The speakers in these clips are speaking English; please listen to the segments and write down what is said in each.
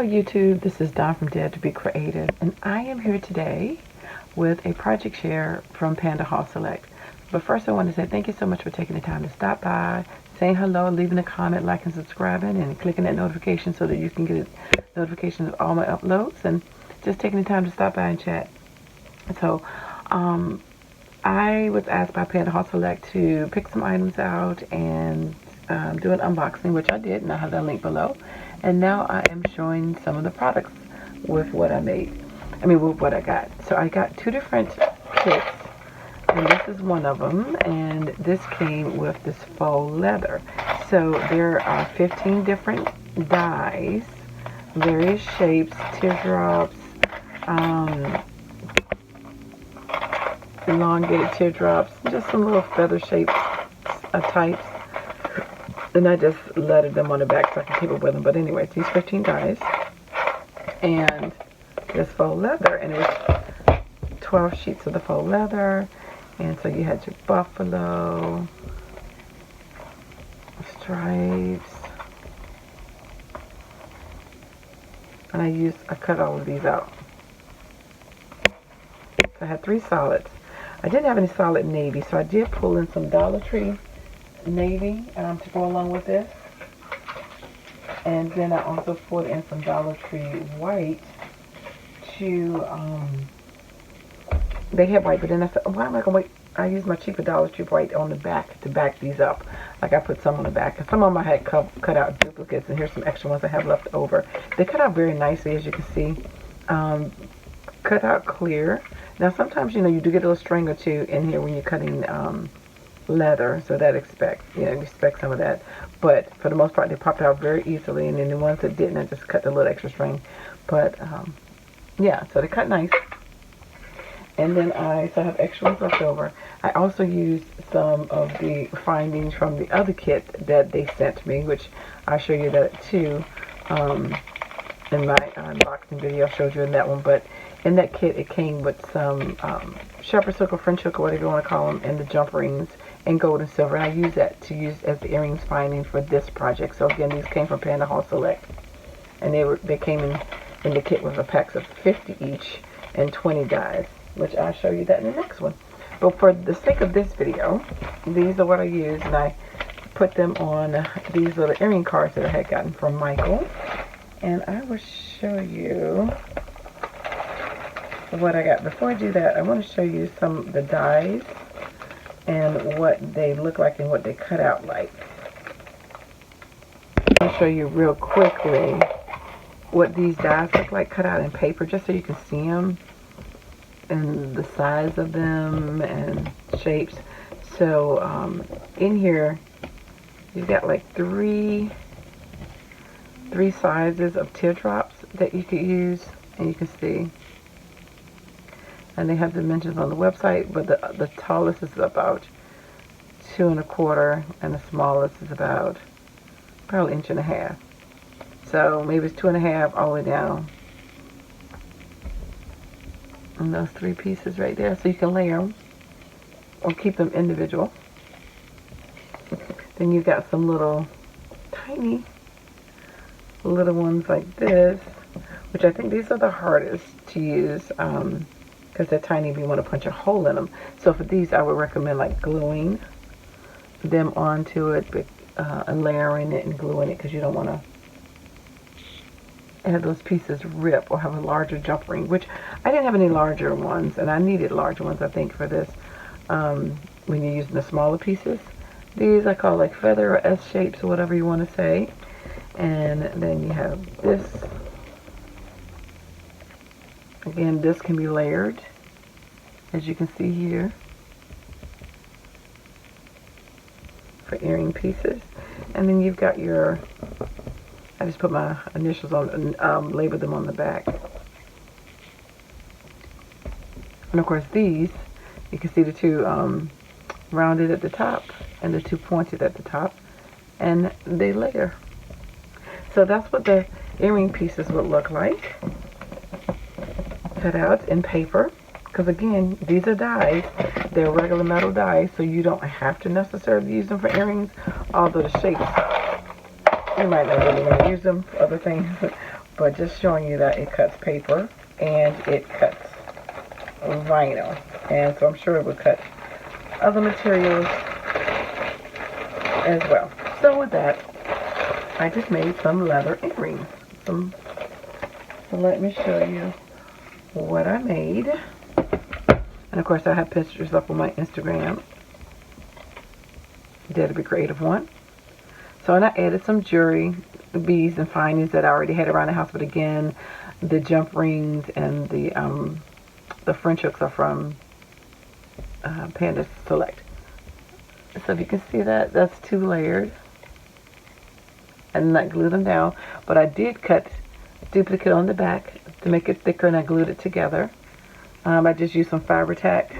YouTube, this is Dawn from DaretoBeCreative, and I am here today with a project share from Panda Hall Select. But first I want to say thank you so much for taking the time to stop by, saying hello, leaving a comment, liking, subscribing, and clicking that notification so that you can get notifications of all my uploads, and just taking the time to stop by and chat. So I was asked by Panda Hall Select to pick some items out and do an unboxing, which I did, and I have that link below. And now I am showing some of the products with what I made. With what I got. So I got two different kits, and this is one of them, and this came with this faux leather. So there are 15 different dies, various shapes, teardrops, elongated teardrops, just some little feather shapes types. And I just lettered them on the back so I can keep it with them. But anyway, these 15 dies and this faux leather, and it was 12 sheets of the faux leather. And so you had your buffalo, stripes, and I cut all of these out. So I had 3 solids. I didn't have any solid navy, so I did pull in some Dollar Tree navy to go along with this, and then I also put in some Dollar Tree white to they had white, but then I said, why am I gonna wait? I used my cheaper Dollar Tree white on the back to back these up. Like I put some on the back, and some of them I had cut out duplicates, and here's some extra ones I have left over. They cut out very nicely, as you can see. Cut out clear. Now sometimes you do get a little string or two in here when you're cutting leather, so that you expect some of that, but for the most part they popped out very easily, and then the ones that didn't, I just cut the little extra string. But yeah, so they cut nice. And then I have extra ones left over. I also used some of the findings from the other kit that they sent me, which I'll show you that too in my unboxing video. I showed you in that one. But in that kit it came with some shepherd's hook or French hook or whatever you want to call them, and the jump rings in gold and silver, and I use that to use as the earrings finding for this project. So again, these came from Panda Hall Select, and they came in the kit with a packs of 50 each and 20 dies, which I'll show you that in the next one. But for the sake of this video, these are what I used, and I put them on these little earring cards that I had gotten from Michael, and I will show you what I got. Before I do that, I want to show you some of the dies and what they look like and what they cut out like. I'll show you real quickly what these dies look like cut out in paper, just so you can see them and the size of them and shapes. So in here you've got like three sizes of teardrops that you could use, and you can see. And they have dimensions on the website, but the tallest is about 2 1/4, and the smallest is about probably 1.5 inches. So maybe it's 2 1/2 all the way down. And those 3 pieces right there, so you can layer them or keep them individual. Then you've got some little tiny little ones like this, which I think these are the hardest to use. Because they're tiny if you want to punch a hole in them. So for these, I would recommend like gluing them onto it, and layering it and gluing it, because you don't want to have those pieces rip or have a larger jump ring, which I didn't have any larger ones, and I needed larger ones, I think, for this when you're using the smaller pieces. These I call like feather or S shapes or whatever you want to say. And then you have this. Again, this can be layered, as you can see here, for earring pieces. And then you've got your, I just put my initials on and labeled them on the back. And of course these, you can see the 2 rounded at the top and the 2 pointed at the top, and they layer. So that's what the earring pieces would look like, cut out in paper. Because again, these are dies. They're regular metal dies, so you don't have to necessarily use them for earrings, although the shapes, you might not really want to use them for other things. but just showing you that it cuts paper and it cuts vinyl, and so I'm sure it would cut other materials as well. So with that, I just made some leather earrings. So let me show you what I made. And of course I have pictures up on my Instagram, DaretoBeCreative one. So and I added some jewelry, beads and findings that I already had around the house, but again, the jump rings and the French hooks are from Panda Select. So if you can see that, that's 2 layered. And I glued them down, but I did cut duplicate on the back to make it thicker, and I glued it together. I just used some fiber tack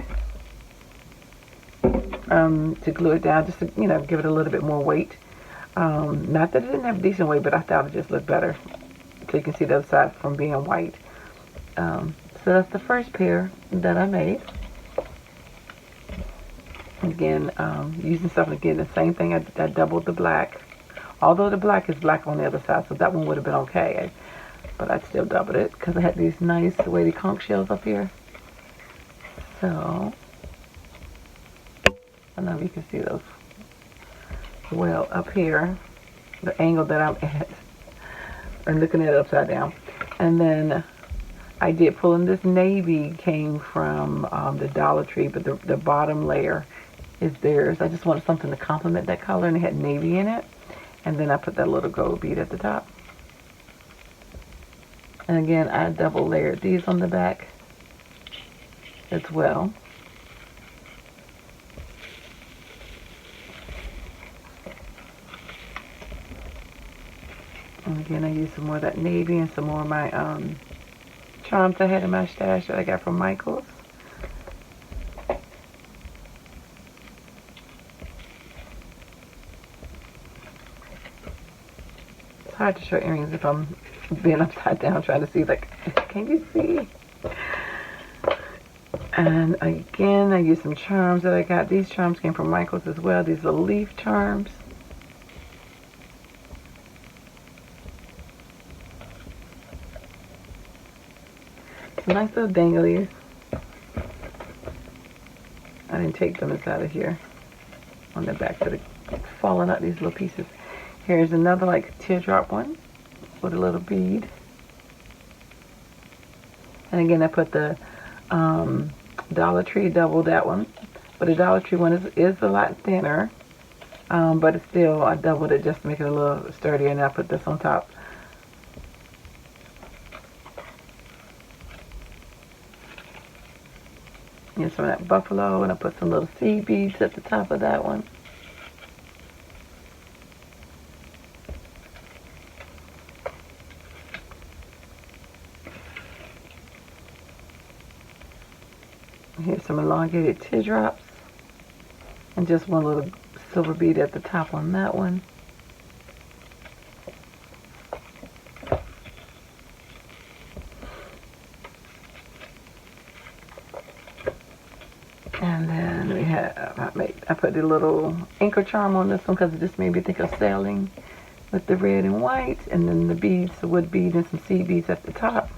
to glue it down, just to, you know, give it a little bit more weight. Not that it didn't have decent weight, but I thought it just looked better. So you can see the other side from being white. So that's the first pair that I made. Again, using stuff, again, the same thing. I doubled the black. Although the black is black on the other side, so that one would have been okay. But I still doubled it because I had these nice weighty conch shells up here. So, I don't know if you can see those well up here, the angle that I'm at, and looking at it upside down. And then I did pull in this navy, came from the Dollar Tree, but the bottom layer is theirs. I just wanted something to complement that color, and it had navy in it. And then I put that little gold bead at the top. And again, I double layered these on the back as well. And again, I used some more of that navy and some more of my charms I had in my stash that I got from Michael's. It's hard to show earrings if I'm being upside down trying to see, like, can you see? And again, I used some charms that I got. These charms came from Michael's as well. These are leaf charms. Some nice little danglies. I didn't take them inside of here on the back, so they're falling out, these little pieces. Here's another like teardrop one with a little bead. And again, I put the Dollar Tree, double that one. But the Dollar Tree one is a lot thinner. But it's still, I doubled it just to make it a little sturdier, and I put this on top. Here's some of that buffalo, and I put some little seed beads at the top of that one. Here's some elongated teardrops, and just one little silver bead at the top on that one. And then we have, I put the little anchor charm on this one because it just made me think of sailing with the red and white, and then the beads, the wood bead and some seed beads at the top.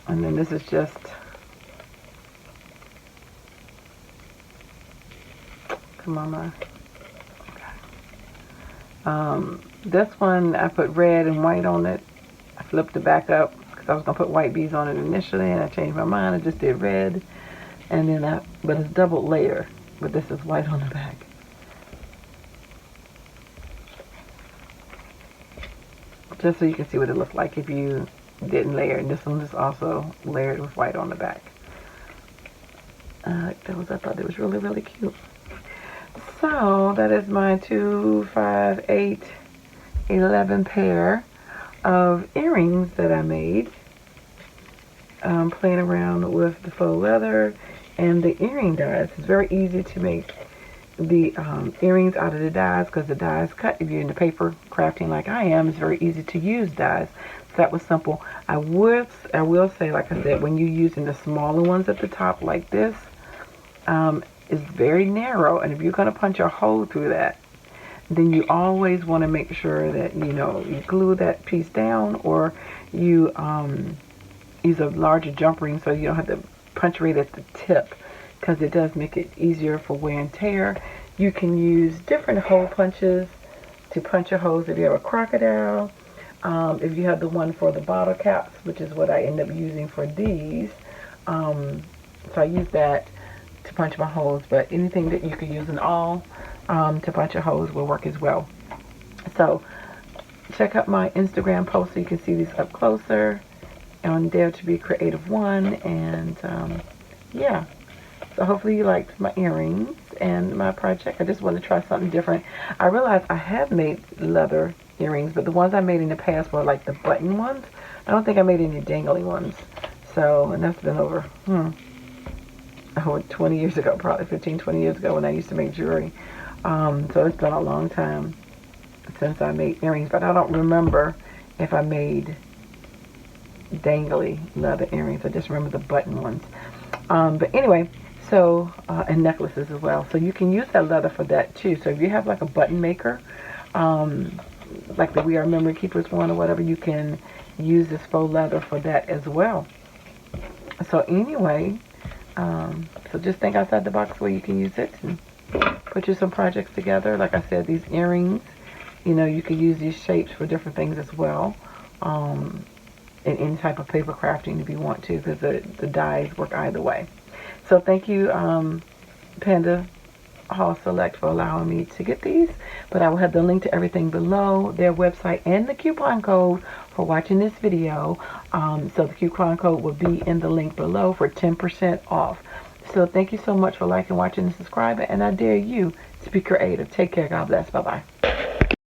And then this is just, come on, this one I put red and white on it. I flipped the back up because I was going to put white beads on it initially, and I changed my mind. I just did red, and then but it's double layer, but this is white on the back. Just so you can see what it looks like if you didn't layer. And this one is also layered with white on the back. I thought it was really, really cute. So that is my 2, 5, 8, 11 pair of earrings that I made. Playing around with the faux leather and the earring dies. It's very easy to make the earrings out of the dies because the dies cut. If you're into paper crafting like I am, it's very easy to use dies. So that was simple. I will say, like I said, when you're using the smaller ones at the top like this, it's very narrow, and if you're going to punch a hole through that, then you always want to make sure that, you know, you glue that piece down, or you use a larger jump ring so you don't have to punch right at the tip, because it does make it easier for wear and tear. You can use different hole punches to punch your holes if you have a crocodile. If you have the one for the bottle caps, which is what I end up using for these. So I use that to punch my holes, but anything that you could use an awl to punch your holes will work as well. So check out my Instagram post so you can see these up closer on DaretoBeCreative 1. And yeah, so hopefully you liked my earrings and my project. I just want to try something different. I realized I have made leather earrings, but the ones I made in the past were like the button ones. I don't think I made any dangly ones. So, and that's been over 20 years ago, probably 15, 20 years ago when I used to make jewelry. So it's been a long time since I made earrings, but I don't remember if I made dangly leather earrings. I just remember the button ones. But anyway, so, and necklaces as well. So you can use that leather for that too. So if you have like a button maker, like the We Are Memory Keepers one or whatever, you can use this faux leather for that as well. So anyway, so just think outside the box where you can use it and put you some projects together. Like I said, these earrings, you know, you can use these shapes for different things as well. In any type of paper crafting if you want to, because the dies work either way. So thank you, Panda Hall Select, for allowing me to get these. But I will have the link to everything below, their website and the coupon code for watching this video. So the coupon code will be in the link below for 10% off. So thank you so much for liking, watching, and subscribing. And I dare you to be creative. Take care. God bless. Bye-bye.